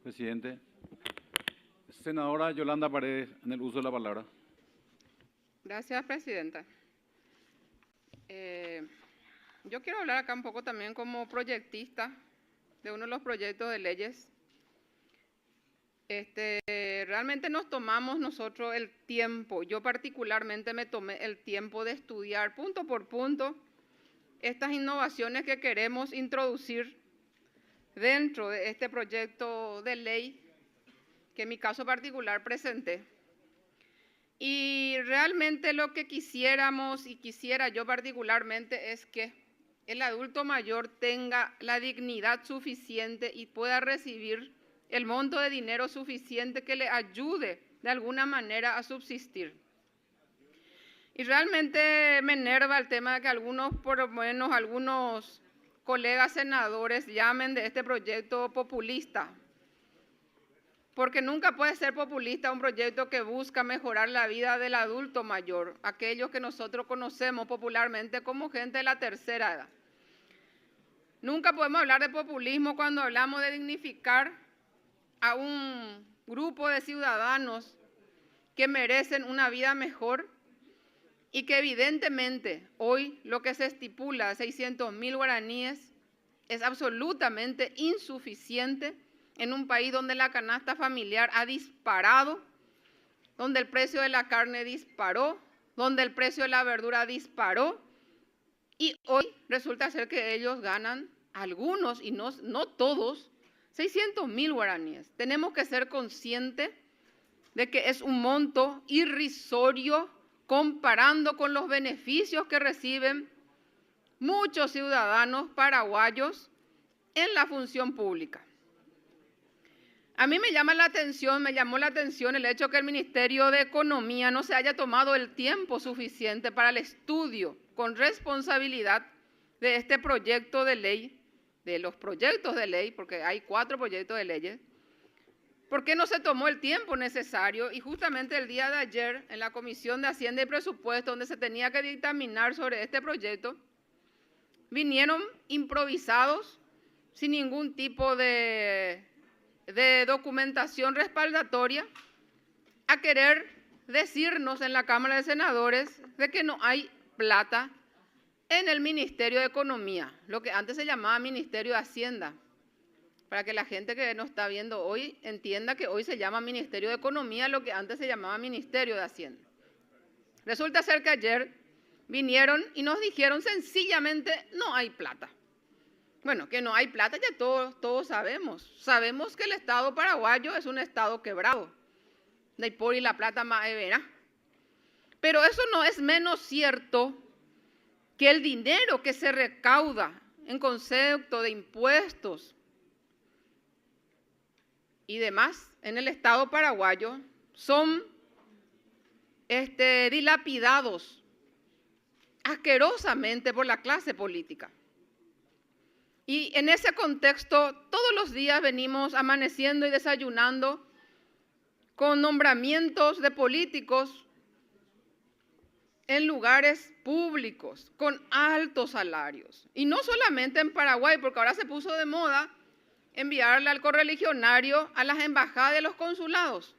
Presidente. Senadora Yolanda Paredes, en el uso de la palabra. Gracias, Presidenta. Yo quiero hablar acá un poco también como proyectista de uno de los proyectos de leyes. Realmente nos tomamos nosotros el tiempo, yo particularmente me tomé el tiempo de estudiar punto por punto estas innovaciones que queremos introducir dentro de este proyecto de ley que en mi caso particular presenté. Y realmente lo que quisiéramos y quisiera yo particularmente es que el adulto mayor tenga la dignidad suficiente y pueda recibir el monto de dinero suficiente que le ayude de alguna manera a subsistir. Y realmente me enerva el tema de que algunos, por lo menos algunos colegas senadores llamen de este proyecto populista. Porque nunca puede ser populista un proyecto que busca mejorar la vida del adulto mayor, aquellos que nosotros conocemos popularmente como gente de la tercera edad. Nunca podemos hablar de populismo cuando hablamos de dignificar a un grupo de ciudadanos que merecen una vida mejor y que evidentemente hoy lo que se estipula, 600.000 guaraníes, es absolutamente insuficiente en un país donde la canasta familiar ha disparado, donde el precio de la carne disparó, donde el precio de la verdura disparó, y hoy resulta ser que ellos ganan, algunos y no todos, 600.000 guaraníes. Tenemos que ser conscientes de que es un monto irrisorio comparando con los beneficios que reciben muchos ciudadanos paraguayos en la función pública. A mí me llamó la atención el hecho que el Ministerio de Economía no se haya tomado el tiempo suficiente para el estudio con responsabilidad de este proyecto de ley, de los proyectos de ley, porque hay 4 proyectos de leyes. ¿Por qué no se tomó el tiempo necesario? Y justamente el día de ayer, en la Comisión de Hacienda y Presupuesto, donde se tenía que dictaminar sobre este proyecto, vinieron improvisados, sin ningún tipo de documentación respaldatoria, a querer decirnos en la Cámara de Senadores de que no hay plata en el Ministerio de Economía, lo que antes se llamaba Ministerio de Hacienda, para que la gente que nos está viendo hoy entienda que hoy se llama Ministerio de Economía, lo que antes se llamaba Ministerio de Hacienda. Resulta ser que ayer vinieron y nos dijeron sencillamente no hay plata. Bueno, que no hay plata ya todos sabemos. Sabemos que el Estado paraguayo es un Estado quebrado. De por y la plata más verá. Pero eso no es menos cierto que el dinero que se recauda en concepto de impuestos y demás en el Estado paraguayo son dilapidados asquerosamente por la clase política. Y en ese contexto, todos los días venimos amaneciendo y desayunando con nombramientos de políticos en lugares públicos, con altos salarios. Y no solamente en Paraguay, porque ahora se puso de moda enviarle al correligionario a las embajadas de los consulados.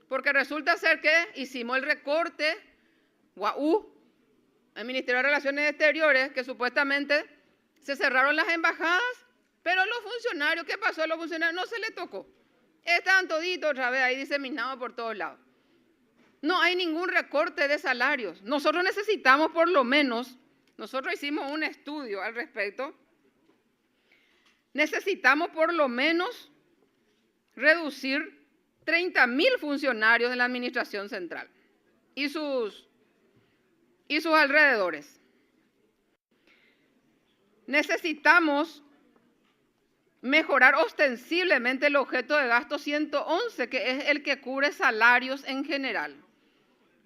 Porque resulta ser que hicimos el recorte, el Ministerio de Relaciones Exteriores, que supuestamente se cerraron las embajadas, pero los funcionarios, ¿qué pasó? A los funcionarios no se les tocó. Están toditos otra vez ahí diseminados por todos lados. No hay ningún recorte de salarios. Nosotros necesitamos por lo menos, nosotros hicimos un estudio al respecto, necesitamos por lo menos reducir 30.000 funcionarios de la Administración Central y sus alrededores. Necesitamos mejorar ostensiblemente el objeto de gasto 111, que es el que cubre salarios en general.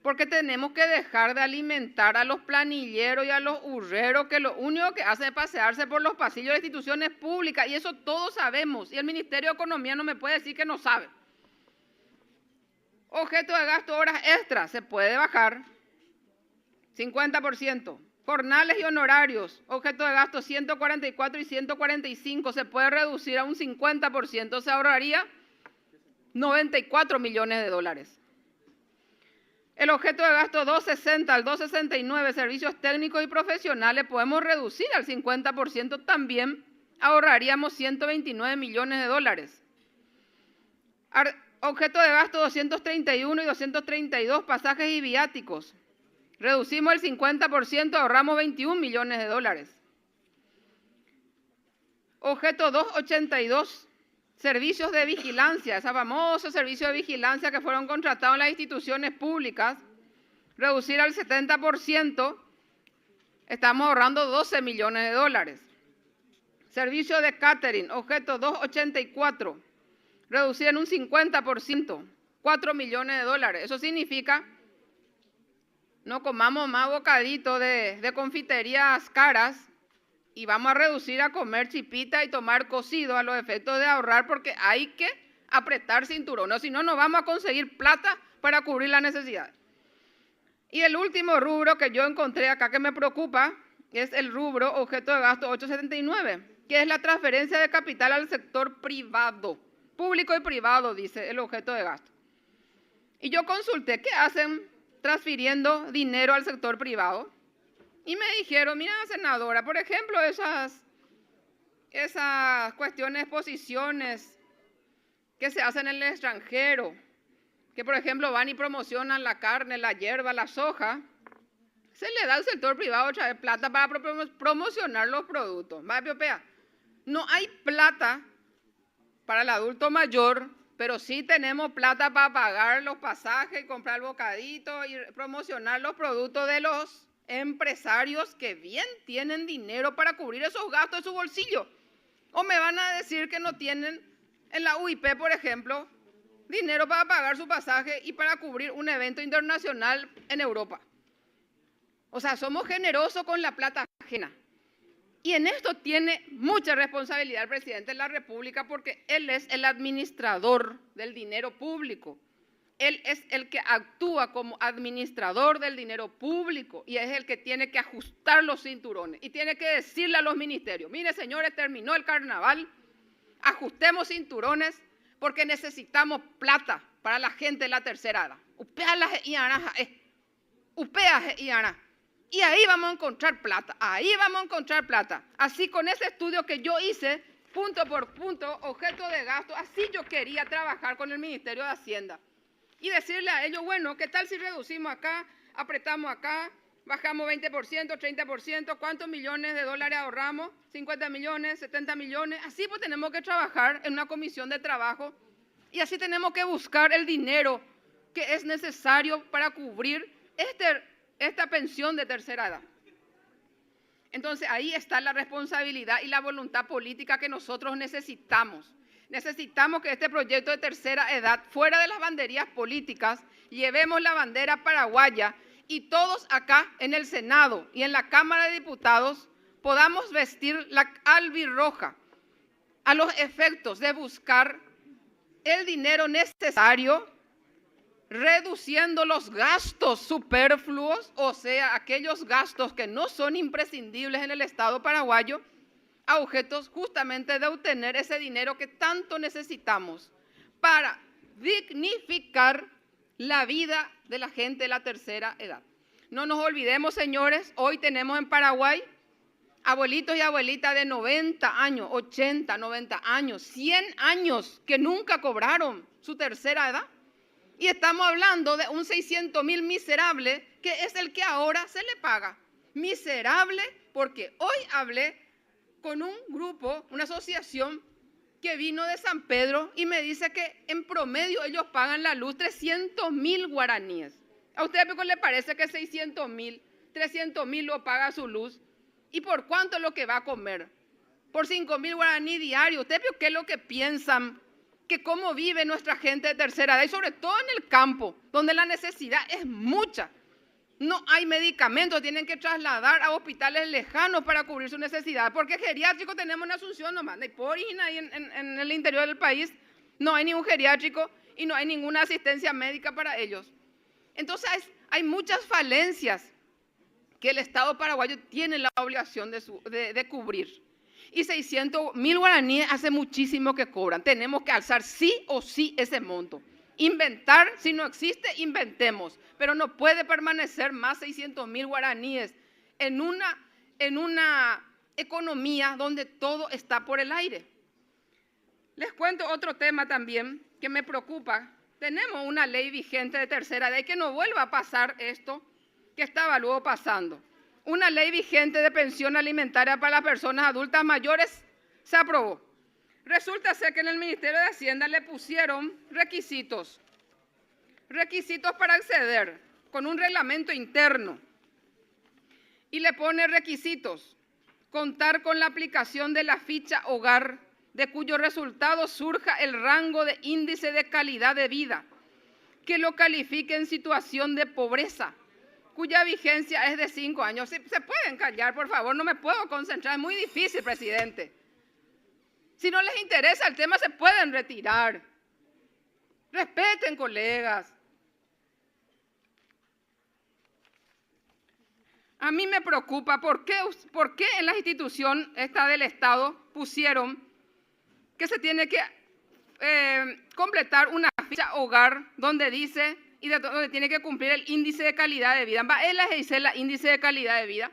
Porque tenemos que dejar de alimentar a los planilleros y a los hurreros que lo único que hacen es pasearse por los pasillos de instituciones públicas, y eso todos sabemos, y el Ministerio de Economía no me puede decir que no sabe. Objeto de gasto, horas extras, se puede bajar 50%. Jornales y honorarios, objeto de gasto 144 y 145, se puede reducir a un 50%, se ahorraría 94 millones de dólares. El objeto de gasto 260 al 269, servicios técnicos y profesionales, podemos reducir al 50%, también ahorraríamos 129 millones de dólares. Objeto de gasto 231 y 232, pasajes y viáticos. Reducimos el 50%, ahorramos 21 millones de dólares. Objeto 282, servicios de vigilancia, esos famosos servicios de vigilancia que fueron contratados en las instituciones públicas. Reducir al 70%, estamos ahorrando 12 millones de dólares. Servicio de catering, objeto 284, reducir en un 50%, 4 millones de dólares. Eso significa no comamos más bocaditos de confiterías caras y vamos a reducir a comer chipita y tomar cocido a los efectos de ahorrar, porque hay que apretar cinturones, si no, no vamos a conseguir plata para cubrir las necesidades. Y el último rubro que yo encontré acá que me preocupa es el rubro objeto de gasto 879, que es la transferencia de capital al sector privado, público y privado, dice el objeto de gasto. Y yo consulté, ¿qué hacen transfiriendo dinero al sector privado? Y me dijeron, mira, senadora, por ejemplo, esas cuestiones, posiciones que se hacen en el extranjero, que por ejemplo van y promocionan la carne, la hierba, la soja, se le da al sector privado otra vez plata para promocionar los productos. No hay plata para el adulto mayor, pero sí tenemos plata para pagar los pasajes, comprar el bocadito y promocionar los productos de los empresarios que bien tienen dinero para cubrir esos gastos de su bolsillo. O me van a decir que no tienen en la UIP, por ejemplo, dinero para pagar su pasaje y para cubrir un evento internacional en Europa. O sea, somos generosos con la plata ajena. Y en esto tiene mucha responsabilidad el presidente de la República, porque él es el administrador del dinero público. Él es el que actúa como administrador del dinero público y es el que tiene que ajustar los cinturones y tiene que decirle a los ministerios, mire señores, terminó el carnaval, ajustemos cinturones porque necesitamos plata para la gente de la tercera edad. Y ahí vamos a encontrar plata, Así con ese estudio que yo hice, punto por punto, objeto de gasto, así yo quería trabajar con el Ministerio de Hacienda. Y decirle a ellos, bueno, ¿qué tal si reducimos acá, apretamos acá, bajamos 20%, 30%, ¿cuántos millones de dólares ahorramos? 50 millones, 70 millones. Así pues tenemos que trabajar en una comisión de trabajo y así tenemos que buscar el dinero que es necesario para cubrir esta pensión de tercera edad. Entonces ahí está la responsabilidad y la voluntad política que nosotros necesitamos. Necesitamos que este proyecto de tercera edad, fuera de las banderías políticas, llevemos la bandera paraguaya y todos acá en el Senado y en la Cámara de Diputados podamos vestir la albirroja a los efectos de buscar el dinero necesario, reduciendo los gastos superfluos, o sea, aquellos gastos que no son imprescindibles en el Estado paraguayo, a objetos justamente de obtener ese dinero que tanto necesitamos para dignificar la vida de la gente de la tercera edad. No nos olvidemos, señores, hoy tenemos en Paraguay abuelitos y abuelitas de 90 años, 80, 90 años, 100 años que nunca cobraron su tercera edad. Y estamos hablando de un 600.000 miserable que es el que ahora se le paga. Miserable porque hoy hablé con un grupo, una asociación que vino de San Pedro y me dice que en promedio ellos pagan la luz 300.000 guaraníes. ¿A usted le parece que 600.000, 300.000 lo paga su luz? ¿Y por cuánto es lo que va a comer? Por 5.000 guaraníes diarios. ¿Usted qué es lo que piensan? Que cómo vive nuestra gente de tercera edad y sobre todo en el campo, donde la necesidad es mucha. No hay medicamentos, tienen que trasladar a hospitales lejanos para cubrir sus necesidades, porque geriátrico tenemos en Asunción nomás, en el interior del país no hay ningún geriátrico y no hay ninguna asistencia médica para ellos. Entonces hay muchas falencias que el Estado paraguayo tiene la obligación de cubrir. Y 600.000 guaraníes hace muchísimo que cobran. Tenemos que alzar sí o sí ese monto. Inventar, si no existe, inventemos. Pero no puede permanecer más 600.000 guaraníes en una economía donde todo está por el aire. Les cuento otro tema también que me preocupa. Tenemos una ley vigente de tercera edad y que no vuelva a pasar esto que estaba luego pasando. Una ley vigente de pensión alimentaria para las personas adultas mayores se aprobó. Resulta ser que en el Ministerio de Hacienda le pusieron requisitos para acceder con un reglamento interno. Y le pone requisitos: contar con la aplicación de la ficha hogar, de cuyo resultado surja el rango de índice de calidad de vida, que lo califique en situación de pobreza, cuya vigencia es de 5 años. ¿Se pueden callar, por favor? No me puedo concentrar, es muy difícil, presidente. Si no les interesa el tema, se pueden retirar. Respeten, colegas. A mí me preocupa por qué en la institución esta del Estado pusieron que se tiene que completar una ficha hogar donde dice y donde tiene que cumplir el índice de calidad de vida. Él les dice el índice de calidad de vida,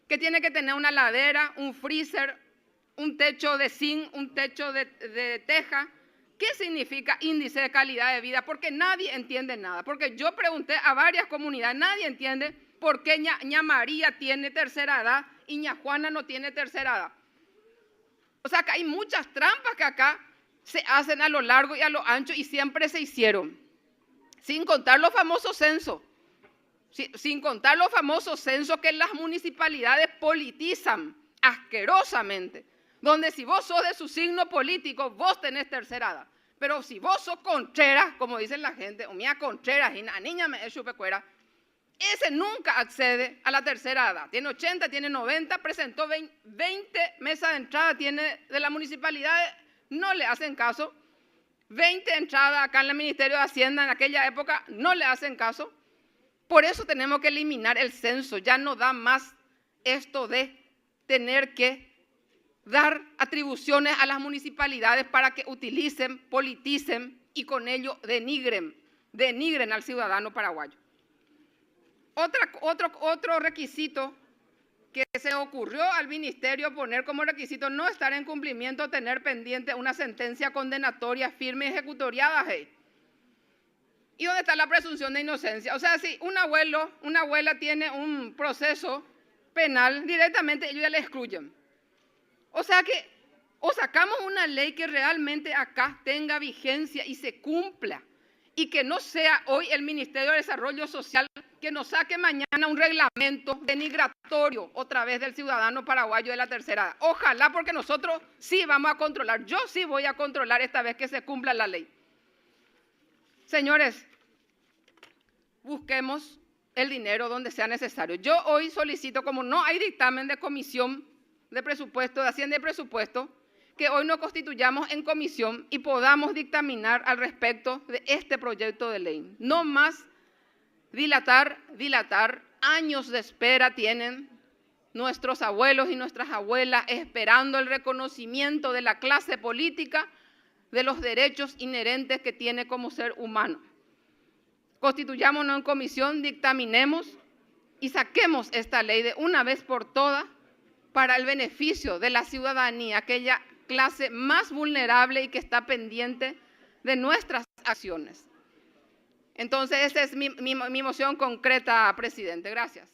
que tiene que tener una ladera, un freezer, un techo de zinc, un techo de teja. ¿Qué significa índice de calidad de vida? Porque nadie entiende nada. Porque yo pregunté a varias comunidades, nadie entiende por qué ña María tiene tercera edad y ña Juana no tiene tercera edad. O sea, que hay muchas trampas que acá se hacen a lo largo y a lo ancho y siempre se hicieron. Sin contar los famosos censos. Sin contar los famosos censos que las municipalidades politizan asquerosamente. Donde si vos sos de su signo político, vos tenés tercera edad. Pero si vos sos conchera, como dicen la gente, o mía conchera, y la niña me es chupecuera, ese nunca accede a la tercera edad. Tiene 80, tiene 90, presentó 20 mesas de entrada, tiene de la municipalidad, no le hacen caso. 20 entradas acá en el Ministerio de Hacienda en aquella época, no le hacen caso. Por eso tenemos que eliminar el censo. Ya no da más esto de tener que dar atribuciones a las municipalidades para que utilicen, politicen y con ello denigren al ciudadano paraguayo. Otro requisito que se ocurrió al ministerio poner como requisito: no estar en cumplimiento, tener pendiente una sentencia condenatoria firme y ejecutoriada. ¿Y dónde está la presunción de inocencia? O sea, si una abuela tiene un proceso penal, directamente ellos ya le excluyen. O sea que o sacamos una ley que realmente acá tenga vigencia y se cumpla, y que no sea hoy el Ministerio de Desarrollo Social que nos saque mañana un reglamento denigratorio otra vez del ciudadano paraguayo de la tercera edad. Ojalá, porque nosotros sí vamos a controlar. Yo sí voy a controlar esta vez que se cumpla la ley. Señores, busquemos el dinero donde sea necesario. Yo hoy solicito, como no hay dictamen de comisión de presupuesto, de Hacienda y Presupuesto, que hoy nos constituyamos en comisión y podamos dictaminar al respecto de este proyecto de ley. No más dilatar. Años de espera tienen nuestros abuelos y nuestras abuelas esperando el reconocimiento de la clase política de los derechos inherentes que tiene como ser humano. Constituyámonos en comisión, dictaminemos y saquemos esta ley de una vez por todas para el beneficio de la ciudadanía, aquella clase más vulnerable y que está pendiente de nuestras acciones. Entonces, esa es mi moción concreta, presidente. Gracias.